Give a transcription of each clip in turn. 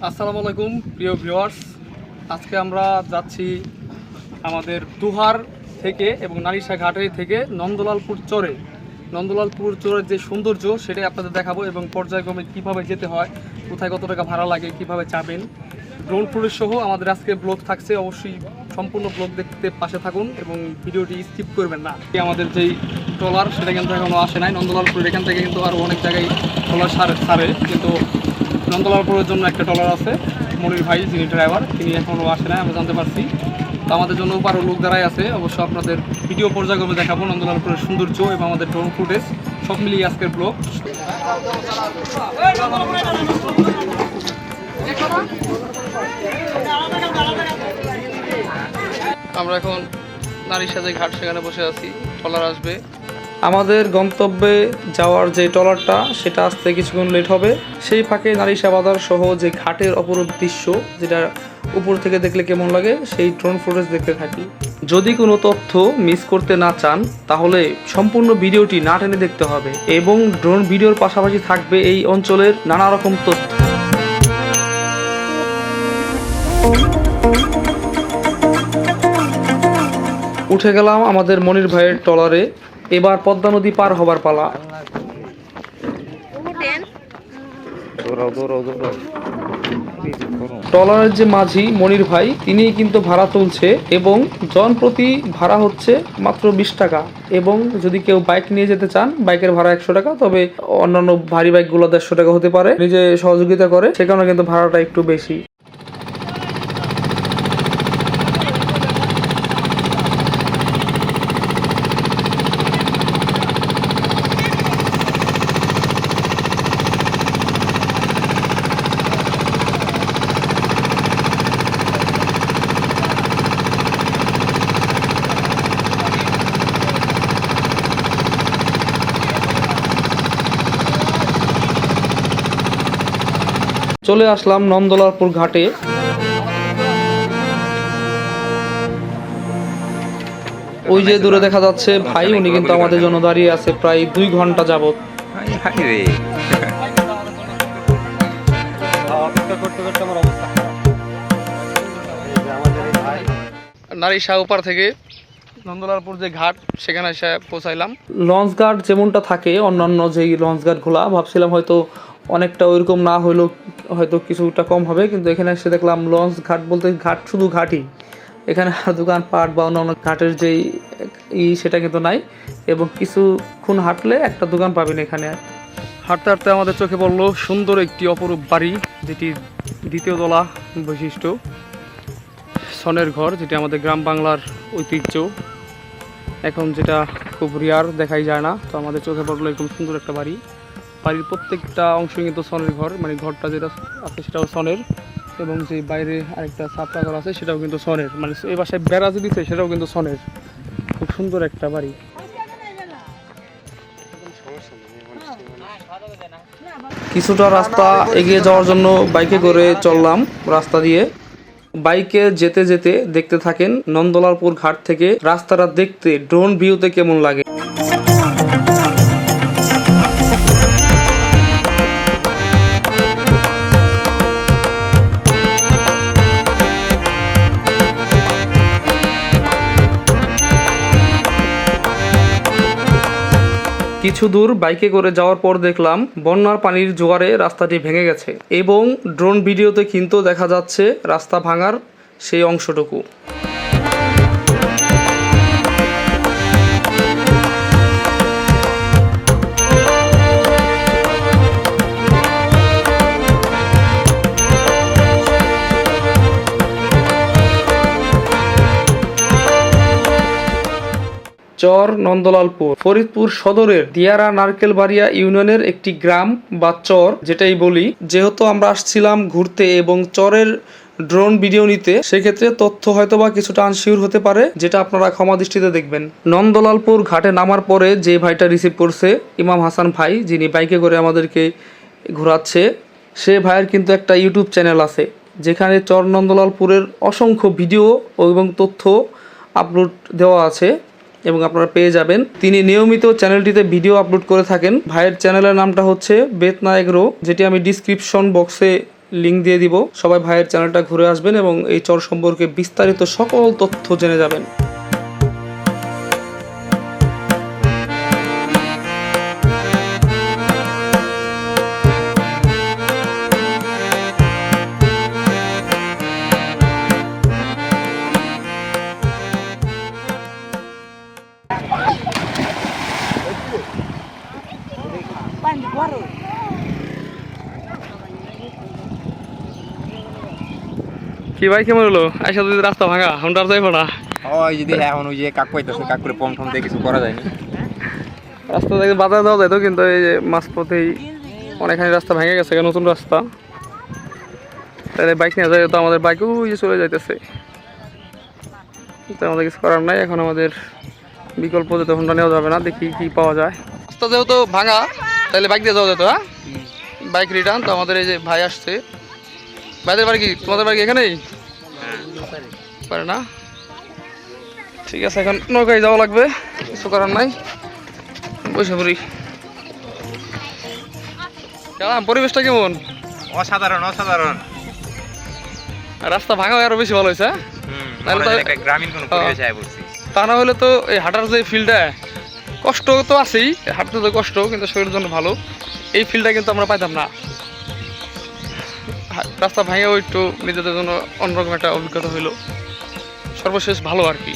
আসসালামু আলাইকুম প্রিয় ভিউয়ার্স, আজকে আমরা যাচ্ছি আমাদের দুহার থেকে এবং নারিশা ঘাটে থেকে নন্দলালপুর চরের যে সৌন্দর্য সেটাই আপনাদের দেখাবো এবং পর্যায়ক্রমে কীভাবে যেতে হয়, কোথায় কত টাকা ভাড়া লাগে, কিভাবে যাবেন, ড্রোন ফুটেজ সহ আমাদের আজকে ব্লগ থাকছে। অবশ্যই সম্পূর্ণ ব্লগ দেখতে পাশে থাকুন এবং ভিডিওটি স্কিপ করবেন না। আমাদের যেই ট্রলার সেটা কিন্তু এখনও আসে নাই নন্দলালপুরের, এখান থেকে কিন্তু আরও অনেক জায়গায় ট্রলার ছাড়ে, কিন্তু নন্দলালপুরের জন্য একটা ট্রলার আছে। মনির ভাই যিনি ড্রাইভার, তিনি এখনও আসে নাই, আমরা জানতে পারছি। তো আমাদের জন্য আরও লোক দাঁড়াই আছে। অবশ্য আপনাদের ভিডিও পর্যায়ক্রমে দেখাবো নন্দলালপুরের সৌন্দর্য এবং আমাদের ড্রোন ফুটেজ সব মিলিয়ে আজকের ব্লগ। আমরা এখন নারিশা যে ঘাট সেখানে বসে আছি, ট্রলার আসবে। আমাদের গন্তব্যে যাওয়ার যে ট্রলারটা সেটা আসতে কিছুক্ষণ লেট হবে। সেই ফাঁকে নারিশা বাজার সহ যে ঘাটের অপরূপ দৃশ্য, যেটা উপর থেকে দেখলে কেমন লাগে, সেই ড্রোন ফুটেজ দেখতে থাকি। যদি কোনো তথ্য মিস করতে না চান তাহলে সম্পূর্ণ ভিডিওটি না টেনে দেখতে হবে এবং ড্রোন ভিডিওর পাশাপাশি থাকবে এই অঞ্চলের নানা রকম তথ্য। উঠে গেলাম আমাদের মনির ভাইয়ের ট্রলারে। এবার পদ্মা নদী পার হবার পালা। ট্রলারের যে মাঝি মনির ভাই, তিনিই কিন্তু ভাড়া তুলছে এবং জন প্রতি ভাড়া হচ্ছে মাত্র 20 টাকা। এবং যদি কেউ বাইক নিয়ে যেতে চান, বাইকের ভাড়া 100 টাকা, তবে অন্যান্য ভারী বাইকগুলো 150 টাকা হতে পারে। নিজে সহযোগিতা করে, সে কারণে কিন্তু ভাড়াটা একটু বেশি। চলে আসলাম নন্দলালপুর ঘাটে। ওই যে দূরে দেখা যাচ্ছে ভাই, উনি কিন্তু আমাদের জন্য দাঁড়িয়ে আছে প্রায় 2 ঘন্টা যাবত। নারিশা ওপার থেকে নন্দলালপুর যে ঘাট সেখানে এসে পৌঁছাইলাম। লঞ্চ ঘাট যেমনটা থাকে অন্যান্য যেই লঞ্চ ঘাটগুলা, ভাবছিলাম হয়তো অনেকটা ওইরকম না হলেও হয়তো কিছুটা কম হবে, কিন্তু এখানে এসে দেখলাম লঞ্চ ঘাট বলতে ঘাট শুধু ঘাটই, এখানে দোকানপাট বা অন্যান্য ঘাটের যেই সেটা কিন্তু নাই। এবং কিছুক্ষণ হাঁটলে একটা দোকান পাবেন এখানে। হাঁটতে হাঁটতে আমাদের চোখে পড়লো সুন্দর একটি অপরূপ বাড়ি, যেটি দ্বিতীয় তলা বৈশিষ্ট্য, সনের ঘর, যেটি আমাদের গ্রাম বাংলার ঐতিহ্য। এখন যেটা খুব রিয়ার, দেখাই যায় না। তো আমাদের চোখে পড়লো এরকম সুন্দর একটা বাড়ি। বাড়ির প্রত্যেকটা অংশ কিন্তু সনের ঘর, মানে ঘরটা যেটা আছে সেটাও সনের, এবং যে বাইরে আরেকটা ছাপড়া ঘর আছে সেটাও কিন্তু সনের, মানে এই বাসায় বেড়া যে দিচ্ছে সেটাও কিন্তু সনের। খুব সুন্দর একটা বাড়ি। কিছুটা রাস্তা এগিয়ে যাওয়ার জন্য বাইকে করে চললাম রাস্তা দিয়ে। বাইকে যেতে যেতে দেখতে থাকেন নন্দলালপুর ঘাট থেকে রাস্তাটা দেখতে ড্রোন ভিউতে কেমন লাগে। কিছু দূর বাইকে করে যাওয়ার পর দেখলাম বন্যার পানির জোয়ারে রাস্তাটি ভেঙে গেছে এবং ড্রোন ভিডিওতে কিন্তু দেখা যাচ্ছে রাস্তা ভাঙার সেই অংশটুকু। চর নন্দলালপুর ফরিদপুর সদরের দিয়ারা নারকেলবাড়িয়া ইউনিয়নের একটি গ্রাম বা চর যেটাই বলি। যেহেতু আমরা আসছিলাম ঘুরতে এবং চরের ড্রোন ভিডিও নিতে, সেক্ষেত্রে তথ্য হয়তোবা কিছুটা আনসিওর হতে পারে, যেটা আপনারা ক্ষমা দৃষ্টিতে দেখবেন। নন্দলালপুর ঘাটে নামার পরে যে ভাইটা রিসিভ করছে, ইমাম হাসান ভাই, যিনি বাইকে করে আমাদেরকে ঘোরাচ্ছে, সে ভাইয়ের কিন্তু একটা ইউটিউব চ্যানেল আছে, যেখানে চর নন্দলালপুরের অসংখ্য ভিডিও এবং তথ্য আপলোড দেওয়া আছে এবং আপনারা পেয়ে যাবেন। তিনি নিয়মিত চ্যানেলটিতে ভিডিও আপলোড করে থাকেন। ভাইয়ের চ্যানেলের নামটা হচ্ছে বেতনা এগ্রো, যেটি আমি ডিসক্রিপশন বক্সে লিঙ্ক দিয়ে দিব, সবাই ভাইয়ের চ্যানেলটা ঘুরে আসবেন এবং এই চর সম্পর্কে বিস্তারিত সকল তথ্য জেনে যাবেন। কি ভাই কেমন হলো? আইসা যদি রাস্তা ভাঙা আমরা আর যাইবো না। ওই যদি এখন ওই যে কাক পাইতেছে, কাক করে পম টম দিয়ে কিছু করা যায়নি। রাস্তা থেকে বাজার যাওয়া যেত, কিন্তু এই যে মাঝপথেই অনেকখানি রাস্তা ভেঙে গেছে, নতুন রাস্তা। তাহলে বাইক নিয়ে যায় তো, আমাদের বাইকও ওই যে চলে যাইতেছে, তো আমাদের কিছু করার নাই। এখন আমাদের বিকল্প যেতে হোন্ডা নেওয়া যাবে না, দেখি কি পাওয়া যায়। রাস্তা যেহেতু ভাঙা তাহলে বাইক দিয়ে যাওয়া যেত। হ্যাঁ, বাইক রিটার্ন। তো আমাদের এই যে ভাই আসছে, ভাইদের বাড়ি কি? তোমাদের বাড়ি এখানেই পারে না? ঠিক আছে, এখন নৌকায় যাওয়া লাগবে, কিছু করার নাই, বসে পড়ি। পরিবেশটা কেমন? অসাধারণ অসাধারণ। রাস্তা ভাঙা আরো বেশি ভালো হয়েছে। গ্রামীণ কোনো পরিবেশে আয় বলছি। তা না হলে তো এই হাঁটার যে ফিল্ডটা, কষ্ট তো আছেই, হাঁটতে তো কষ্ট, কিন্তু শরীরের জন্য ভালো। এই ফিল্ডটা কিন্তু আমরা পাইতাম না। রাস্তা ভাঙেও একটু নিজেদের জন্য অন্যরকম একটা অভিজ্ঞতা হইলো, সর্বশেষ ভালো আর কি।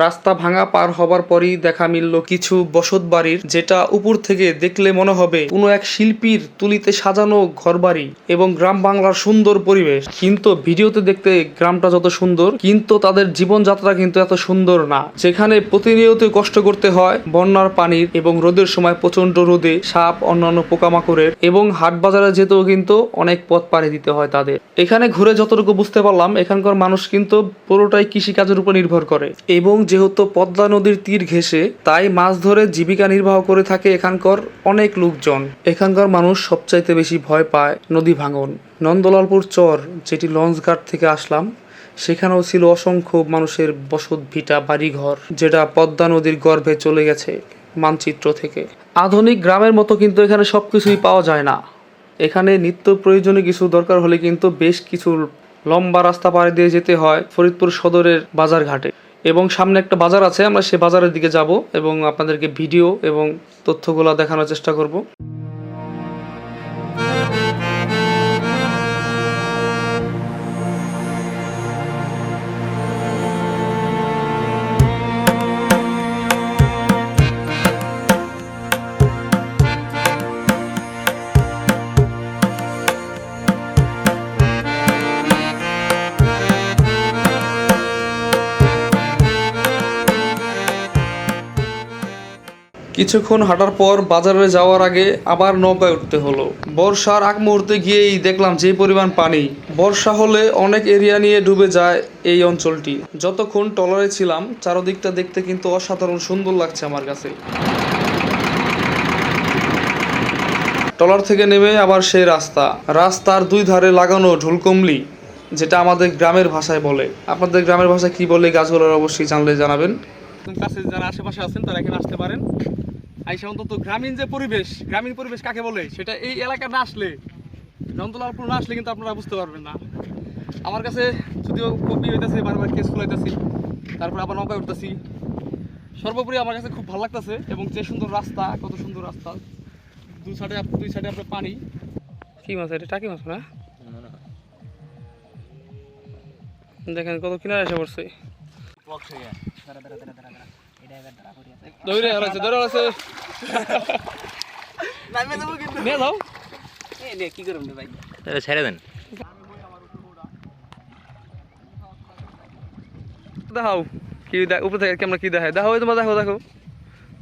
রাস্তা ভাঙা পার হবার পরই দেখা মিলল কিছু বসত বাড়ির, যেটা উপর থেকে দেখলে মনে হবে কোনো এক শিল্পীর তুলিতে সাজানো ঘরবাড়ি এবং গ্রাম বাংলার সুন্দর পরিবেশ। কিন্তু ভিডিওতে দেখতে গ্রামটা যত সুন্দর, কিন্তু তাদের জীবনযাত্রা কিন্তু এত সুন্দর না। যেখানে প্রতিনিয়ত কষ্ট করতে হয় বন্যার পানির এবং রোদের সময় প্রচন্ড রোদে, সাপ অন্যান্য পোকামাকড়ের, এবং হাট বাজারে যেতেও কিন্তু অনেক পথ পাড়ি দিতে হয় তাদের। এখানে ঘুরে যতটুকু বুঝতে পারলাম, এখানকার মানুষ কিন্তু পুরোটাই কৃষিকাজের উপর নির্ভর করে, এবং যেহেতু পদ্মা নদীর তীর ঘেঁষে, তাই মাছ ধরে জীবিকা নির্বাহ করে থাকে এখানকার অনেক লোকজন। এখানকার মানুষ সবচাইতে বেশি ভয় পায় নদী ভাঙন। নন্দলালপুর চর, যেটি লঞ্চঘাট থেকে আসলাম, সেখানেও ছিল অসংখ্য মানুষের বসত ভিটা বাড়িঘর, যেটা পদ্মা নদীর গর্ভে চলে গেছে মানচিত্র থেকে। আধুনিক গ্রামের মতো কিন্তু এখানে সবকিছুই পাওয়া যায় না। এখানে নিত্য প্রয়োজনীয় কিছু দরকার হলে কিন্তু বেশ কিছু লম্বা রাস্তা পাড়ি দিয়ে যেতে হয় ফরিদপুর সদরের বাজার ঘাটে, এবং সামনে একটা বাজার আছে, আমরা সে বাজারের দিকে যাব এবং আপনাদেরকে ভিডিও এবং তথ্যগুলো দেখানোর চেষ্টা করব। কিছুক্ষণ হাঁটার পর বাজারে যাওয়ার আগে আবার নৌকায় উঠতে হলো। বর্ষার আগ মুহূর্তে গিয়েই দেখলাম যে পরিমাণ পানি। বর্ষা হলে অনেক এরিয়া নিয়ে ডুবে যায় এই অঞ্চলটি। যতক্ষণ ট্রলারে ছিলাম, চারদিকটা দেখতে কিন্তু অসাধারণ সুন্দর লাগছে আমার কাছে। ট্রলার থেকে নেমে আবার সেই রাস্তার দুই ধারে লাগানো ঢোলকমলি, যেটা আমাদের গ্রামের ভাষায় বলে। আপনাদের গ্রামের ভাষায় কি বলে গাছগুলোর অবশ্যই জানলে জানাবেন। কাছে যারা আশেপাশে আছেন তারা এখানে আসতে পারেন। আইসা অন্তত গ্রামীণ যে পরিবেশ, গ্রামীণ পরিবেশ কাকে বলে সেটা এই এলাকা না আসলে, নন্দলালপুর না আসলে কিন্তু আপনারা বুঝতে পারবেন না। আমার কাছে যদিও কপি হইতেছে, বারবার কেস খুলাইতেছি, তারপরে আবার নৌকায় উঠতেছি। সর্বোপরি আমার কাছে খুব ভালো লাগতেছে, এবং যে সুন্দর রাস্তা, কত সুন্দর রাস্তা, দুই সাইডে আপনার পানি। কি মাছ এটা? টাকি মাছ না? দেখেন কত কিনারে এসে পড়ছে। ছেড়ে দেন। দেখাও কি উপরে থেকে কেমন কি দেখায়, দেখো তোমার, দেখো দেখো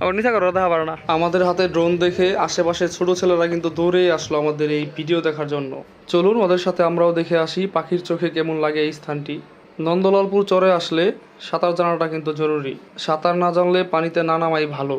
আবার নিচা করো, দেখা পারো না। আমাদের হাতে ড্রোন দেখে আশেপাশে ছোট ছেলেরা কিন্তু দৌড়ে আসলো আমাদের এই ভিডিও দেখার জন্য। চলুন ওদের সাথে আমরাও দেখে আসি পাখির চোখে কেমন লাগে এই স্থানটি। নন্দলালপুর চরে আসলে সাঁতার জানাটা কিন্তু জরুরি। সাঁতার না জানলে পানিতে না নামাই ভালো।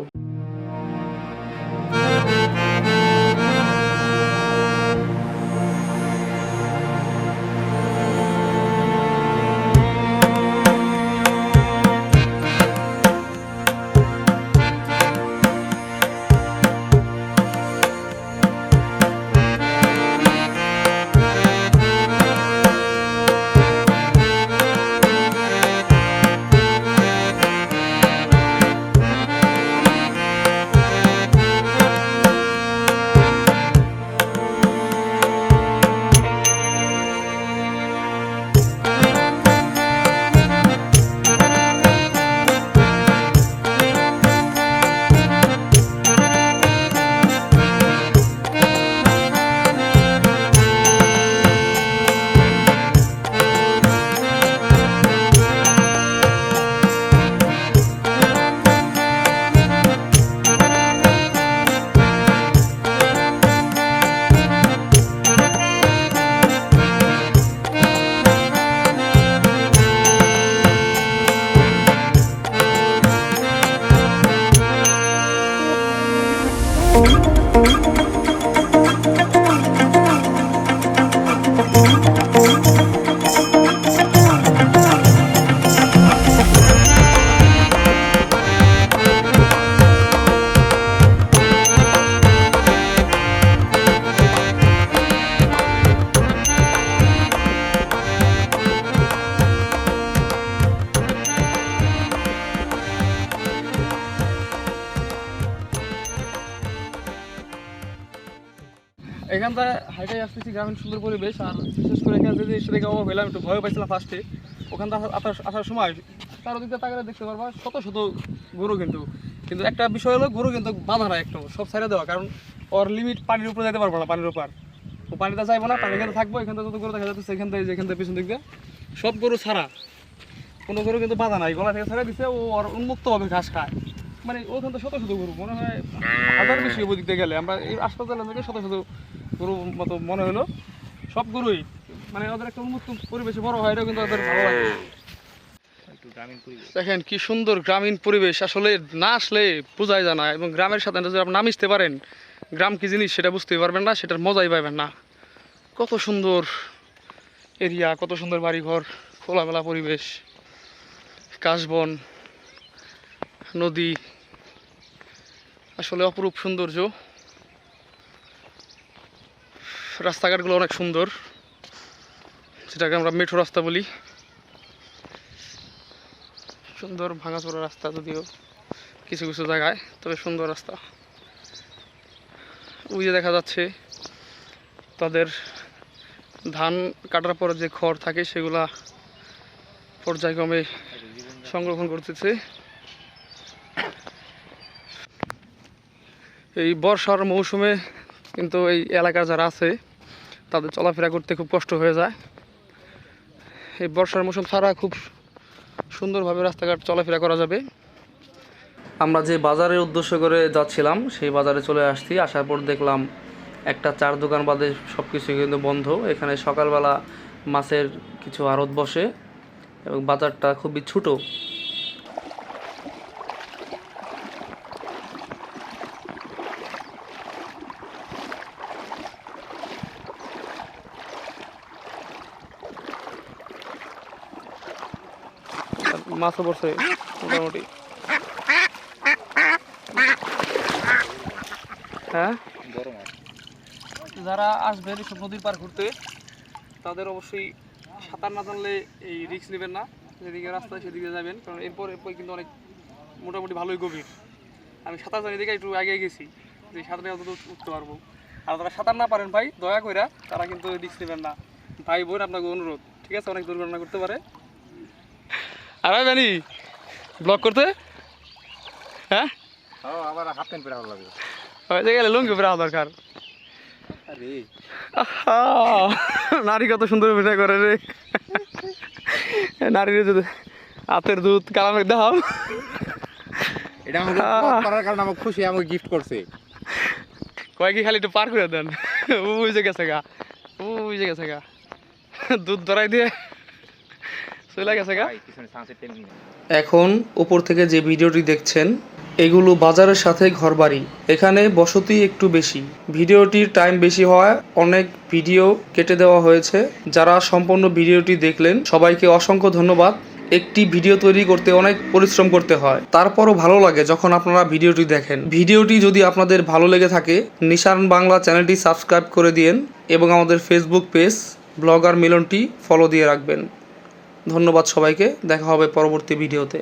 এখানটা হাইটাই আসতেছি গ্রামীণ সুন্দর পরিবেশ, আর বিশেষ করে এখানে যদি এসে দেখে অবাক হইলাম, একটু ভয় পাইছিলাম ফার্স্টে। ওখানটা আসার সময় চারদিকে তাকালে দেখতে পারবা শত শত গরু, কিন্তু কিন্তু একটা বিষয় হলো গরু কিন্তু বাঁধা না, একটু সব ছেড়ে দেওয়া, কারণ ওর লিমিট পানির উপরে যেতে পারবো না, পানির উপর ও পানিটা যাইবো না, পানি এখানে থাকবো। এখান থেকে যত গরু দেখা যাচ্ছে এখান থেকে পিছন দিক দিয়ে সব গরু ছাড়া, কোনো গরু কিন্তু বাঁধা নাই, গলা থেকে ছেড়ে দিচ্ছে, ও আর উন্মুক্তভাবে ঘাস খায়। মানে ওখান থেকে শত শত গরু, মনে হয় হাজার বেশি ওই দিক দিয়ে গেলে, আমরা এই হাসপাতালের থেকে শত শত গরু মতো মনে হলো। সব গরুই মানে ওদের একটা উন্মুক্ত পরিবেশে বড় হয়, এটাও কিন্তু ওদের ভালো লাগে। দেখেন কি সুন্দর গ্রামীণ পরিবেশ, আসলে না আসলে বোঝাই যায় না। এবং গ্রামের সাথে যদি আপনি না মিশতে পারেন, গ্রাম কি জিনিস সেটা বুঝতেই পারবেন না, সেটার মজাই পাবেন না। কত সুন্দর এরিয়া, কত সুন্দর বাড়িঘর, খোলামেলা পরিবেশ, কাশবন, নদী, আসলে অপরূপ সৌন্দর্য। রাস্তাঘাটগুলো অনেক সুন্দর, যেটাকে আমরা মেঠো রাস্তা বলি। সুন্দর ভাঙাচোরা রাস্তা, যদিও কিছু কিছু জায়গায়, তবে সুন্দর রাস্তা। ওই যে দেখা যাচ্ছে তাদের ধান কাটার পরে যে খড় থাকে সেগুলা পর্যায়ক্রমে সংরক্ষণ করতেছে। এই বর্ষার মৌসুমে কিন্তু এই এলাকার যারা আছে তাদের চলাফেরা করতে খুব কষ্ট হয়ে যায়। এই বর্ষার মৌসুম ছাড়া খুব সুন্দরভাবে রাস্তাঘাট চলাফেরা করা যাবে। আমরা যে বাজারের উদ্দেশ্য করে যাচ্ছিলাম সেই বাজারে চলে আসছি। আসার পর দেখলাম একটা চার দোকান বাদে সব কিছু কিন্তু বন্ধ। এখানে সকালবেলা মাছের কিছু আড়ত বসে এবং বাজারটা খুবই ছোট। মাছও পড়ছে মোটামুটি। হ্যাঁ, যারা আসবেন এইসব নদীর পার ঘুরতে তাদের অবশ্যই সাঁতার না জানলে এই রিস্ক নেবেন না, যেদিকে রাস্তা সেদিকে যাবেন, কারণ এরপর কিন্তু অনেক মোটামুটি ভালোই গভীর। আমি সাঁতার জানি দেখে একটু আগে গেছি, যে সাঁতারে অত উঠতে পারবো। আর যারা সাঁতার না পারেন ভাই, দয়া করে তারা কিন্তু রিস্ক নেবেন না। ভাই বোন আপনাকে অনুরোধ, ঠিক আছে? অনেক দুর্ঘটনা করতে পারে। আর জানি ব্লগ করতে, হ্যাঁ আবার হাফ প্যান্ট পরে ভালো লাগবে, হয়ে গেলে লুঙ্গি পরে আওয়া দরকার। নারী কত সুন্দর অভিনয় করে রে, নারীর যদি হাতের দুধ কালামে দাও। এটা আমাকে করার কারণে আমাকে খুশি, আমাকে গিফট করছে। কয়েক খালি একটু পার করে দেন, বুঝে গেছে গা, বুঝে গেছে গা, দুধ ধরাই দিয়ে চলে গেছে গা। এখন উপর থেকে যে ভিডিওটি দেখছেন এগুলো বাজারের সাথে ঘরবাড়ি, এখানে বসতি একটু বেশি। ভিডিওটির টাইম বেশি হওয়ায় অনেক ভিডিও কেটে দেওয়া হয়েছে। যারা সম্পূর্ণ ভিডিওটি দেখলেন সবাইকে অসংখ্য ধন্যবাদ। একটি ভিডিও তৈরি করতে অনেক পরিশ্রম করতে হয়, তারপরও ভালো লাগে যখন আপনারা ভিডিওটি দেখেন। ভিডিওটি যদি আপনাদের ভালো লেগে থাকে নিশান বাংলা চ্যানেলটি সাবস্ক্রাইব করে দিন এবং আমাদের ফেসবুক পেজ ব্লগার মিলনটি ফলো দিয়ে রাখবেন। ধন্যবাদ সবাইকে, দেখা হবে পরবর্তী ভিডিওতে।